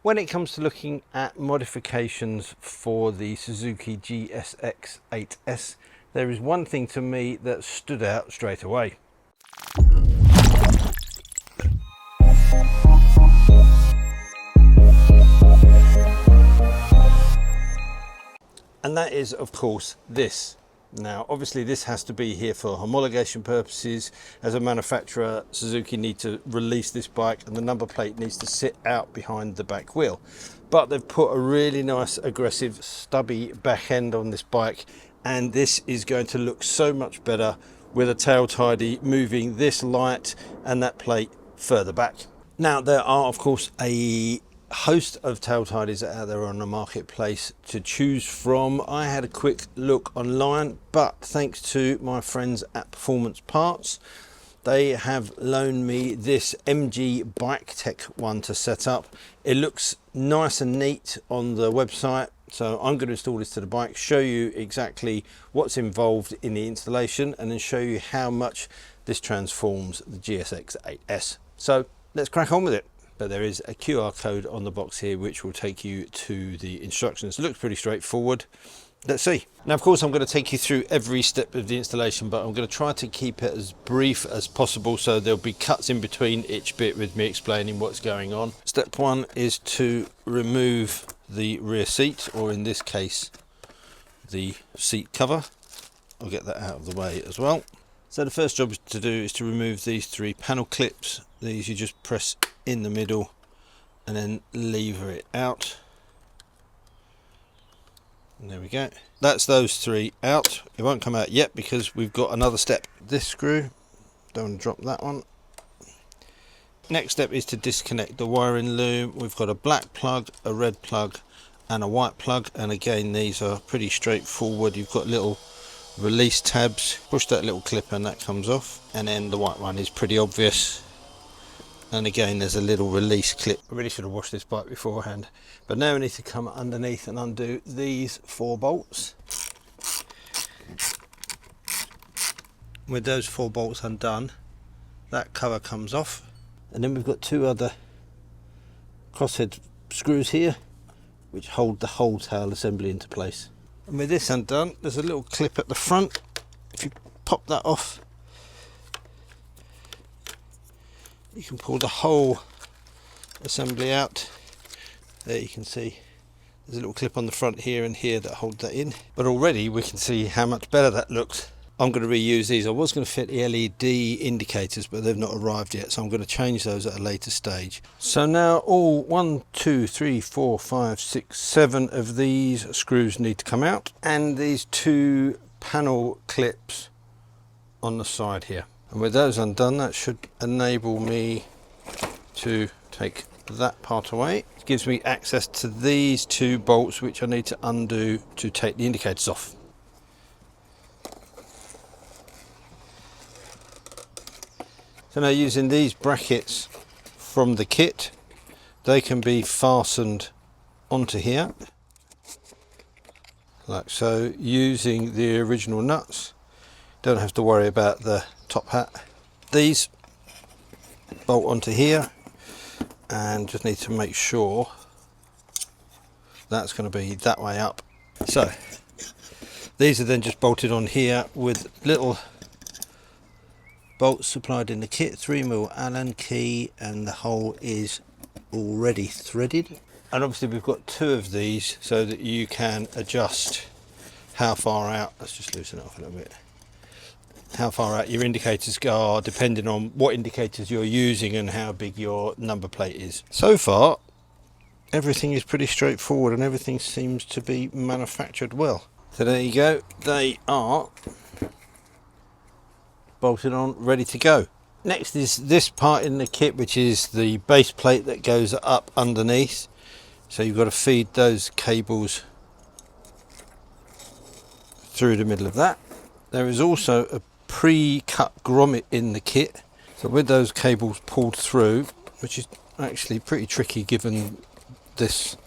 When it comes to looking at modifications for the Suzuki GSX-8s, there is one thing to me that stood out straight away. And that is, of course, this. Now, obviously this has to be here for homologation purposes. As a manufacturer, Suzuki need to release this bike and the number plate needs to sit out behind the back wheel. But they've put a really nice aggressive stubby back end on this bike, and this is going to look so much better with a tail tidy moving this light and that plate further back. Now, there are, of course, a host of tail tidies out there on the marketplace to choose from. I had a quick look online, but thanks to my friends at Performance Parts, they have loaned me this MG Biketec one to set up. It looks nice and neat on the website, so I'm going to install this to the bike, show you exactly what's involved in the installation, and then show you how much this transforms the GSX-8s. So let's crack on with it. But there is a QR code on the box here which will take you to the instructions. It looks pretty straightforward. Let's see. Now, of course, I'm going to take you through every step of the installation, but I'm going to try to keep it as brief as possible, so there'll be cuts in between each bit with me explaining what's going on. Step one is to remove the rear seat, or in this case the seat cover. I'll get that out of the way as well. So the first job to do is to remove these three panel clips. These you just press in the middle and then lever it out. And there we go. That's those three out. It won't come out yet because we've got another step. This screw, don't want to drop that one. Next step is to disconnect the wiring loom. We've got a black plug, a red plug and a white plug, and again these are pretty straightforward. You've got little release tabs, push that little clip and that comes off, and then the white one is pretty obvious, and again there's a little release clip. I really should have washed this bike beforehand, but now we need to come underneath and undo these 4 bolts. With those 4 bolts undone, that cover comes off, and then we've got 2 other crosshead screws here which hold the whole tail assembly into place. And with this undone, there's a little clip at the front. If you pop that off, you can pull the whole assembly out. There you can see there's a little clip on the front here and here that hold that in. But already we can see how much better that looks. I'm going to reuse these. I was going to fit the LED indicators, but they've not arrived yet, so I'm going to change those at a later stage. So now all 1, 2, 3, 4, 5, 6, 7 of these screws need to come out, and these 2 panel clips on the side here. And with those undone, that should enable me to take that part away. It gives me access to these 2 bolts which I need to undo to take the indicators off. So now, using these brackets from the kit, they can be fastened onto here like so, using the original nuts. Don't have to worry about the top hat. These bolt onto here, and just need to make sure that's going to be that way up. So these are then just bolted on here with little bolts supplied in the kit, 3mm Allen key, and the hole is already threaded. And obviously we've got 2 of these so that you can adjust how far out, let's just loosen it off a little bit, how far out your indicators go depending on what indicators you're using and how big your number plate is. So far everything is pretty straightforward and everything seems to be manufactured well. So there you go, they are bolted on, ready to go. Next is this part in the kit, which is the base plate that goes up underneath. So you've got to feed those cables through the middle of that. There is also a pre-cut grommet in the kit. So with those cables pulled through, which is actually pretty tricky given this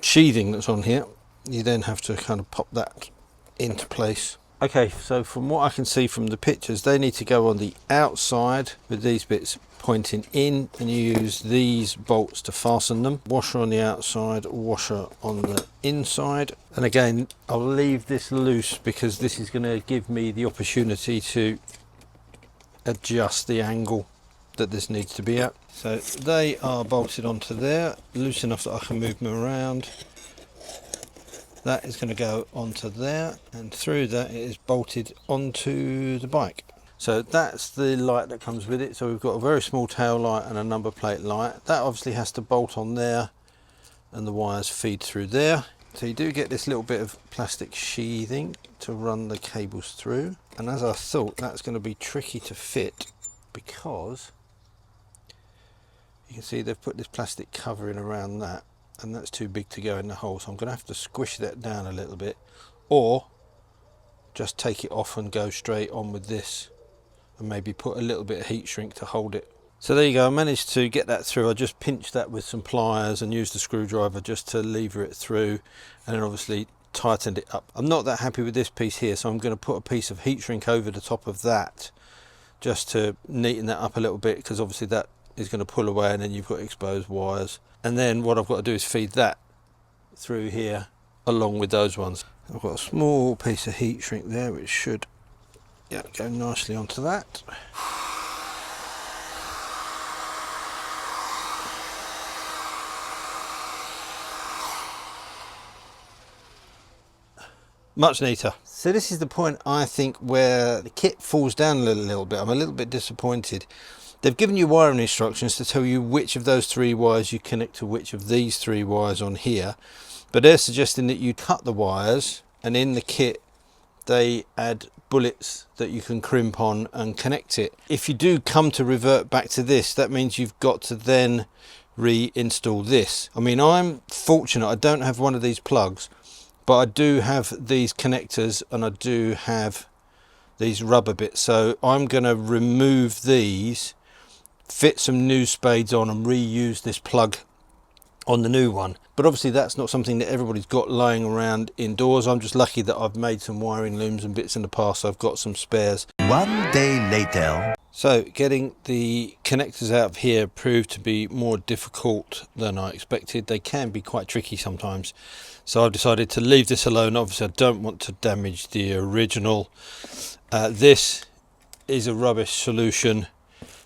sheathing that's on here, you then have to kind of pop that into place. Okay, so from what I can see from the pictures, they need to go on the outside with these bits pointing in, and you use these bolts to fasten them. Washer on the outside, washer on the inside. And again, I'll leave this loose because this is going to give me the opportunity to adjust the angle that this needs to be at. So they are bolted onto there, loose enough that I can move them around. That is going to go onto there, and through that it is bolted onto the bike. So that's the light that comes with it. So we've got a very small tail light and a number plate light. That obviously has to bolt on there, and the wires feed through there. So you do get this little bit of plastic sheathing to run the cables through. And as I thought, that's going to be tricky to fit because you can see they've put this plastic covering around that, and that's too big to go in the hole. So I'm going to have to squish that down a little bit, or just take it off and go straight on with this, and maybe put a little bit of heat shrink to hold it. So there you go, I managed to get that through. I just pinched that with some pliers and used the screwdriver just to lever it through, and then obviously tightened it up. I'm not that happy with this piece here, so I'm going to put a piece of heat shrink over the top of that just to neaten that up a little bit, because obviously that is going to pull away and then you've got exposed wires. And then what I've got to do is feed that through here along with those ones. I've got a small piece of heat shrink there which should go nicely onto that. Much neater. So this is the point, I think, where the kit falls down a little bit. I'm a little bit disappointed. They've given you wiring instructions to tell you which of those 3 wires you connect to which of these 3 wires on here, but they're suggesting that you cut the wires, and in the kit they add bullets that you can crimp on and connect it. If you do come to revert back to this, that means you've got to then reinstall this. I mean, I'm fortunate I don't have one of these plugs, but I do have these connectors and I do have these rubber bits. So I'm going to remove these, fit some new spades on, and reuse this plug on the new one. But obviously that's not something that everybody's got lying around indoors. I'm just lucky that I've made some wiring looms and bits in the past, so I've got some spares. One day later. So getting the connectors out of here proved to be more difficult than I expected. They can be quite tricky sometimes. So I've decided to leave this alone. Obviously I don't want to damage the original. This is a rubbish solution,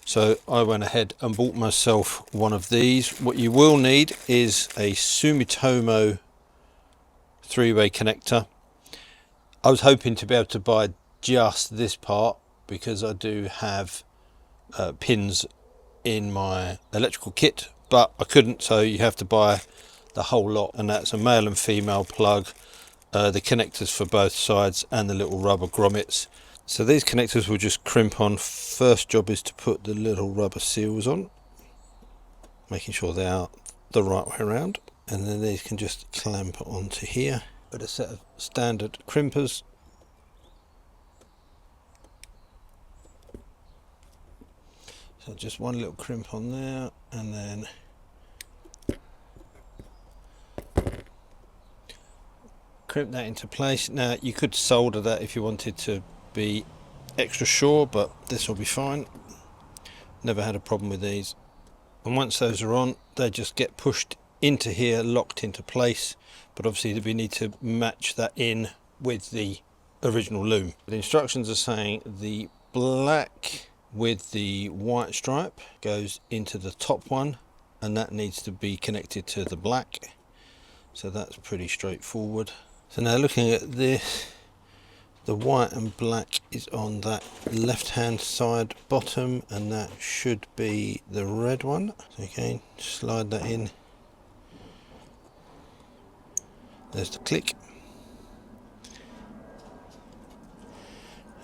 so I went ahead and bought myself one of these. What you will need is a Sumitomo 3-way connector. I was hoping to be able to buy just this part because I do have pins in my electrical kit, but I couldn't, so you have to buy the whole lot, and that's a male and female plug, the connectors for both sides, and the little rubber grommets. So these connectors will just crimp on. First job is to put the little rubber seals on, making sure they are the right way around, and then these can just clamp onto here with a set of standard crimpers. So just one little crimp on there, and then crimp that into place. Now you could solder that if you wanted to be extra sure, but this will be fine. Never had a problem with these. And once those are on, they just get pushed into here, locked into place, but obviously we need to match that in with the original loom. The instructions are saying the black with the white stripe goes into the top one, and that needs to be connected to the black, so that's pretty straightforward. So now looking at this, the white and black is on that left hand side bottom, and that should be the red one. So again, slide that in. There's the click,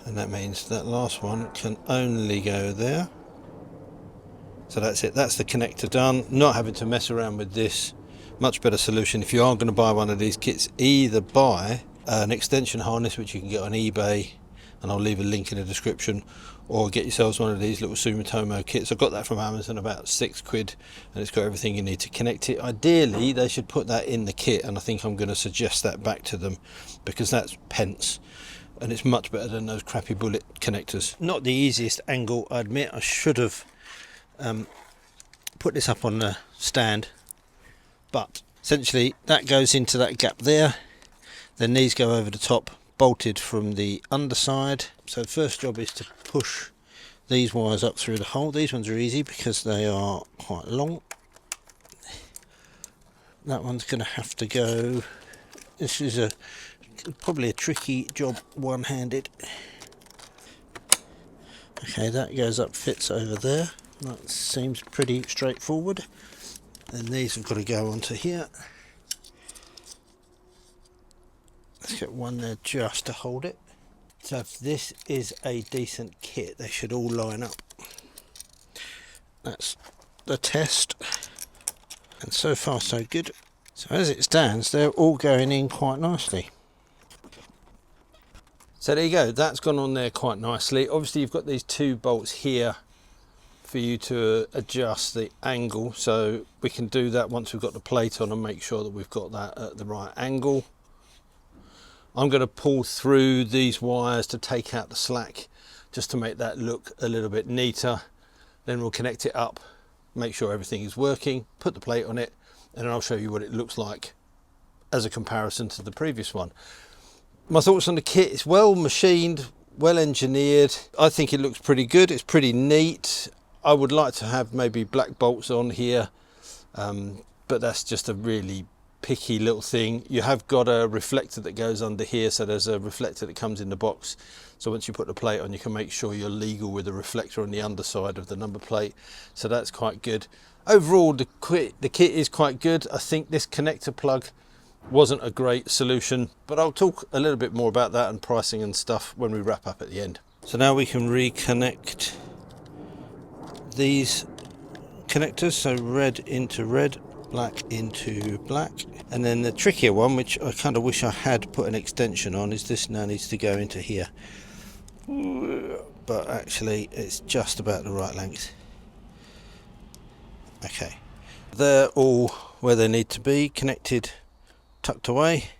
and that means that last one can only go there. So that's it, that's the connector done. Not having to mess around with this. Much better solution. If you are going to buy one of these kits, either buy an extension harness which you can get on eBay, and I'll leave a link in the description, or get yourselves one of these little Sumitomo kits. I got that from Amazon, about £6, and it's got everything you need to connect it. Ideally they should put that in the kit, and I think I'm going to suggest that back to them, because that's pence and it's much better than those crappy bullet connectors. Not the easiest angle, I admit. I should have put this up on the stand, but essentially that goes into that gap there, then these go over the top, bolted from the underside. So the first job is to push these wires up through the hole. These ones are easy because they are quite long. That one's going to have to go. This is probably a tricky job one-handed. Okay, that goes up, fits over there. That seems pretty straightforward. And these have got to go onto here. Let's get one there just to hold it. So if this is a decent kit, they should all line up. That's the test. And so far so good. So as it stands, they're all going in quite nicely. So there you go, that's gone on there quite nicely. Obviously you've got these two bolts here for you to adjust the angle, so we can do that once we've got the plate on and make sure that we've got that at the right angle. I'm going to pull through these wires to take out the slack just to make that look a little bit neater. Then we'll connect it up, make sure everything is working, put the plate on it, and then I'll show you what it looks like as a comparison to the previous one. My thoughts on the kit: it's well machined, well engineered. I think it looks pretty good, it's pretty neat. I would like to have maybe black bolts on here, but that's just a really picky little thing. You have got a reflector that goes under here, so there's a reflector that comes in the box, so once you put the plate on you can make sure you're legal with the reflector on the underside of the number plate, so that's quite good. Overall the kit is quite good. I think this connector plug wasn't a great solution, but I'll talk a little bit more about that and pricing and stuff when we wrap up at the end. So now we can reconnect these connectors, so red into red, black into black. And then the trickier one, which I kind of wish I had put an extension on, is this now needs to go into here, but actually it's just about the right length. Okay, they're all where they need to be, connected, tucked away.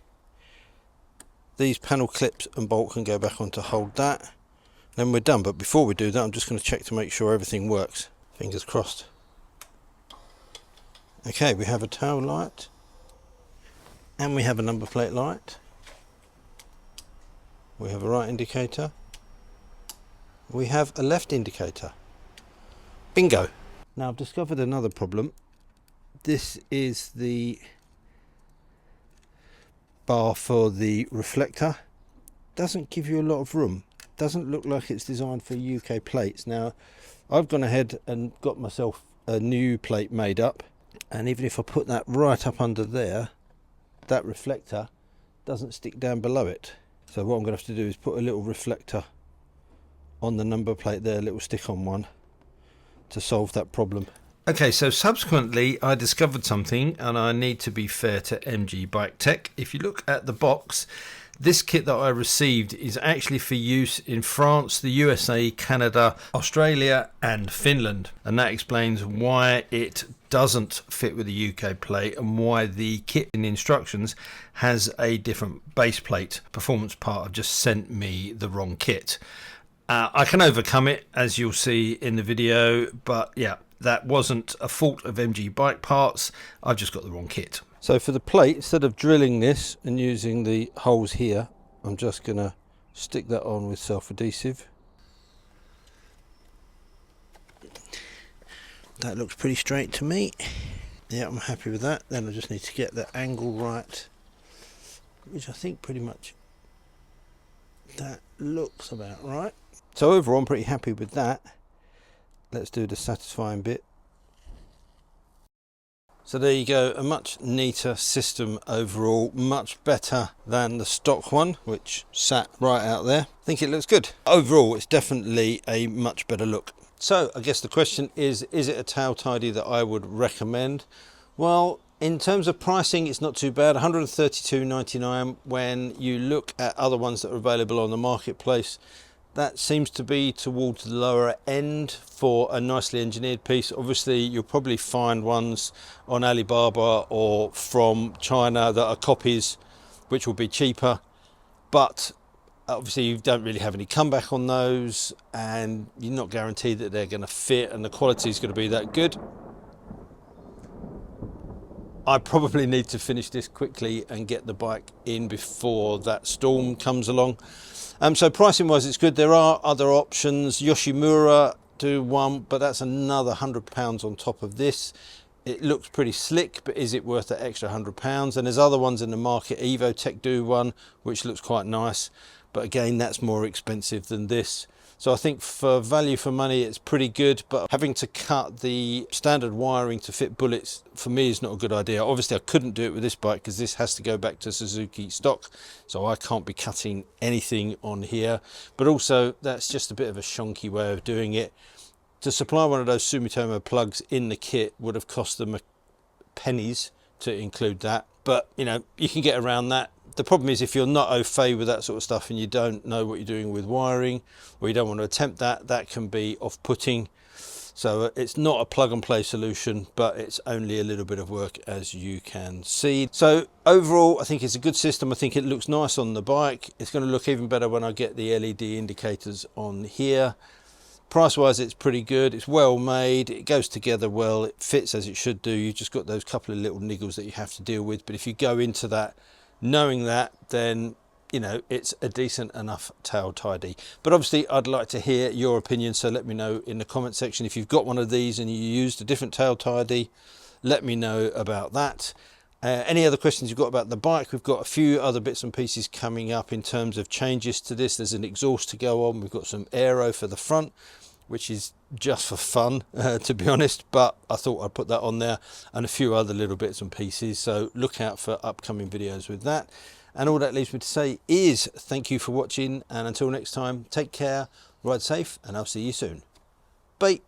These panel clips and bolt can go back on to hold that. Then we're done, but before we do that I'm just going to check to make sure everything works. Fingers crossed. Okay, we have a tail light and we have a number plate light. We have a right indicator. We have a left indicator. Bingo! Now I've discovered another problem. This is the bar for the reflector. Doesn't give you a lot of room. Doesn't look like it's designed for UK plates. Now I've gone ahead and got myself a new plate made up, and even if I put that right up under there, that reflector doesn't stick down below it. So what I'm going to have to do is put a little reflector on the number plate there, a little stick-on one, to solve that problem. Okay, so subsequently I discovered something, and I need to be fair to MG Biketec. If you look at the box, this kit that I received is actually for use in France, the USA, Canada, Australia and Finland, and that explains why it doesn't fit with the UK plate and why the kit in the instructions has a different base plate. Performance Part have just sent me the wrong kit. I can overcome it, as you'll see in the video, but yeah, that wasn't a fault of MG Bike Parts. I've just got the wrong kit. So for the plate, instead of drilling this and using the holes here, I'm just going to stick that on with self-adhesive. That looks pretty straight to me. Yeah, I'm happy with that. Then I just need to get the angle right, which I think pretty much that looks about right. So overall I'm pretty happy with that. Let's do the satisfying bit. So there you go, a much neater system overall, much better than the stock one, which sat right out there. I think it looks good. Overall, it's definitely a much better look. So I guess the question is it a tail tidy that I would recommend? Well, in terms of pricing, it's not too bad, $132.99. When you look at other ones that are available on the marketplace, that seems to be towards the lower end for a nicely engineered piece. Obviously, you'll probably find ones on Alibaba or from China that are copies, which will be cheaper. But Obviously you don't really have any comeback on those, and you're not guaranteed that they're going to fit and the quality is going to be that good. I probably need to finish this quickly and get the bike in before that storm comes along. So pricing wise it's good. There are other options. Yoshimura do one, but that's another £100 on top of this. It looks pretty slick, but is it worth that extra £100? And there's other ones in the market. Evotech do one which looks quite nice, but again that's more expensive than this. So I think for value for money it's pretty good, but having to cut the standard wiring to fit bullets for me is not a good idea. Obviously I couldn't do it with this bike because this has to go back to Suzuki stock, so I can't be cutting anything on here. But also that's just a bit of a shonky way of doing it. To supply one of those Sumitomo plugs in the kit would have cost them pennies to include that, but you know, you can get around that. The problem is if you're not au fait with that sort of stuff and you don't know what you're doing with wiring, or you don't want to attempt that, that can be off-putting. So it's not a plug and play solution, but it's only a little bit of work, as you can see. So overall I think it's a good system. I think it looks nice on the bike. It's going to look even better when I get the LED indicators on here. Price wise it's pretty good. It's well made, it goes together well, it fits as it should do. You've just got those couple of little niggles that you have to deal with, but if you go into that knowing that, then you know it's a decent enough tail tidy. But obviously I'd like to hear your opinion, so let me know in the comment section if you've got one of these and you used a different tail tidy. Let me know about that. Any other questions you've got about the bike? We've got a few other bits and pieces coming up in terms of changes to this. There's an exhaust to go on, we've got some aero for the front, which is just for fun, to be honest, but I thought I'd put that on there, and a few other little bits and pieces, so look out for upcoming videos with that. And all that leaves me to say is thank you for watching, and until next time, take care, ride safe, and I'll see you soon. Bye.